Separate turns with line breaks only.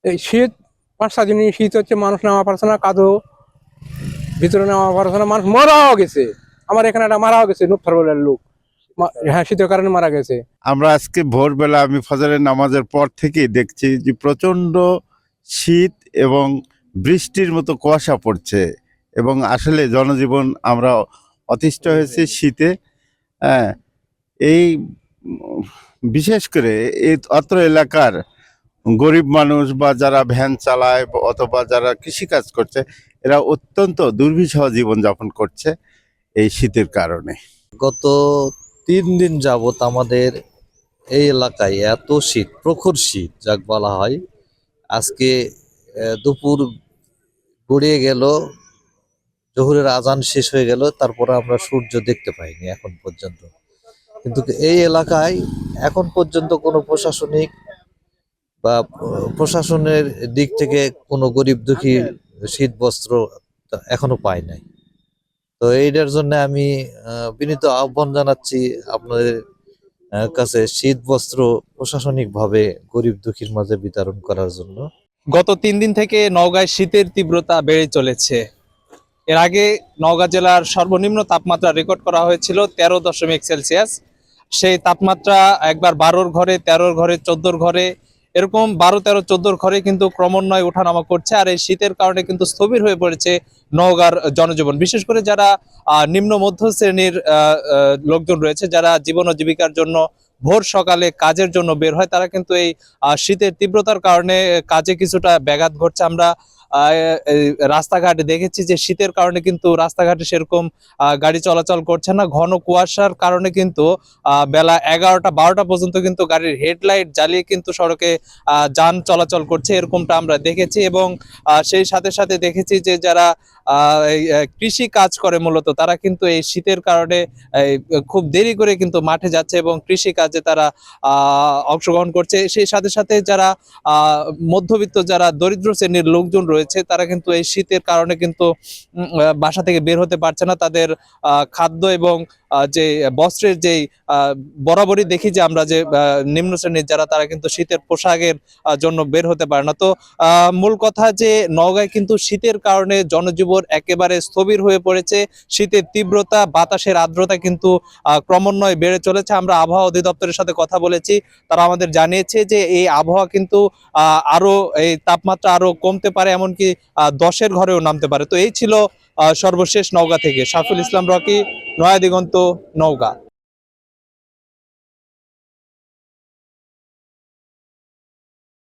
এই শীত 5-7 দিন শীত হচ্ছে, মানুষ নামা পারছে না, কাদো ভিতরে নামা পারছে না, মানুষ মারাও গেছে। আমার এখানে একটা মারাও গেছে, নুকথার বলের লোক, হ্যাঁ শীতের কারণে মারা গেছে।
আমরা আজকে ভোরবেলা আমি ফজরের নামাজের পর থেকেই দেখছি যে প্রচণ্ড শীত এবং বৃষ্টির মতো কুয়াশা পড়ছে এবং আসলে জনজীবন আমরা অতিষ্ঠ হয়েছে শীতে। হ্যাঁ, এই বিশেষ করে এই অত্র এলাকার গরিব মানুষ বা যারা ভ্যান চালায় অথবা যারা কৃষিকাজ করছে, এরা অত্যন্ত দুর্বিষহ জীবনযাপন করছে এই শীতের কারণে।
গত 3 দিন যাবত আমাদের এই এলাকায় এত শীত, প্রখর শীত যাক বলা হয়। আজকে দুপুর গড়িয়ে গেল, জোহরের আজান শেষ হয়ে গেল, তারপরে আমরা সূর্য দেখতে পাইনি এখন পর্যন্ত। কিন্তু এই এলাকায় এখন পর্যন্ত কোনো প্রশাসনিক বা প্রশাসনের দিক থেকে কোনো গরিব দুঃখী শীত বস্ত্র এখনো পাই নাই। তো এইটার জন্য আমি বিনীত আহ্বান জানাচ্ছি আপনাদের কাছে শীত বস্ত্র প্রশাসনিকভাবে গরিব দুঃখীর মাঝে বিতরণ করার জন্য।
গত 3 দিন থেকে নওগাঁয় শীতের তীব্রতা বেড়ে চলেছে। এর আগে নওগাঁ জেলার সর্বনিম্ন তাপমাত্রা রেকর্ড করা হয়েছিল 13.সেলসিয়াস। সেই তাপমাত্রা একবার 12-র ঘরে, 13-র ঘরে, 14-র ঘরে, এরকম 12, 13, 14-র ঘরে কিন্তু ক্রমান্বয়ে ওঠানামা করছে। আর এই শীতের কারণে কিন্তু স্থবির হয়ে পড়েছে নওগাঁর জনজীবন। বিশেষ করে যারা নিম্ন মধ্য শ্রেণীর লোকজন রয়েছে, যারা জীবন ও জীবিকার জন্য ভোর সকালে কাজের জন্য বের হয়, তারা কিন্তু এই শীতের তীব্রতার কারণে কাজে কিছুটা ব্যাঘাত ঘটছে। আমরা রাস্তাঘাটে দেখেছি যে শীতের কারণে কিন্তু রাস্তাঘাটে সেরকম গাড়ি চলাচল করছে না। ঘন কুয়াশার কারণে কিন্তু বেলা 11টা 12টা পর্যন্ত কিন্তু গাড়ির হেডলাইট জ্বালিয়ে কিন্তু সড়কে যান চলাচল করছে, এরকমটা আমরা দেখেছি। এবং সেই সাথে সাথে দেখেছি যে যারা কৃষি কাজ করে মূলত, তারা কিন্তু এই শীতের কারণে খুব দেরি করে কিন্তু মাঠে যাচ্ছে এবং কৃষি কাজে তারা অংশগ্রহণ করছে। সেই সাথে সাথে যারা মধ্যবিত্ত, যারা দরিদ্র শ্রেণীর লোকজন রয়েছে, তারা কিন্তু এই শীতের কারণে কিন্তু বাসা থেকে বের হতে পারছে না। তাদের খাদ্য এবং যে বস্ত্রের যেই বরাবরই দেখি যে আমরা যে নিম্ন শ্রেণীর যারা, তারা কিন্তু শীতের পোশাকের জন্য বের হতে পারে না। তো মূল কথা যে নওগাঁয় কিন্তু শীতের কারণে জনজীবন একেবারে স্থবির হয়ে পড়েছে। শীতের তীব্রতা, বাতাসের আর্দ্রতা কিন্তু ক্রমান্বয়ে বেড়ে চলেছে। আমরা আবহাওয়া অধিদপ্তরের সাথে কথা বলেছি, তারা আমাদের জানিয়েছে যে এই আবহাওয়া কিন্তু আরো এই তাপমাত্রা আরো কমতে পারে, এমনকি 10-এর ঘরেও নামতে পারে। তো এই ছিল সর্বশেষ নওগাঁ থেকে। সাফুল ইসলাম রকি, নয়া দিগন্ত, নওগাঁ।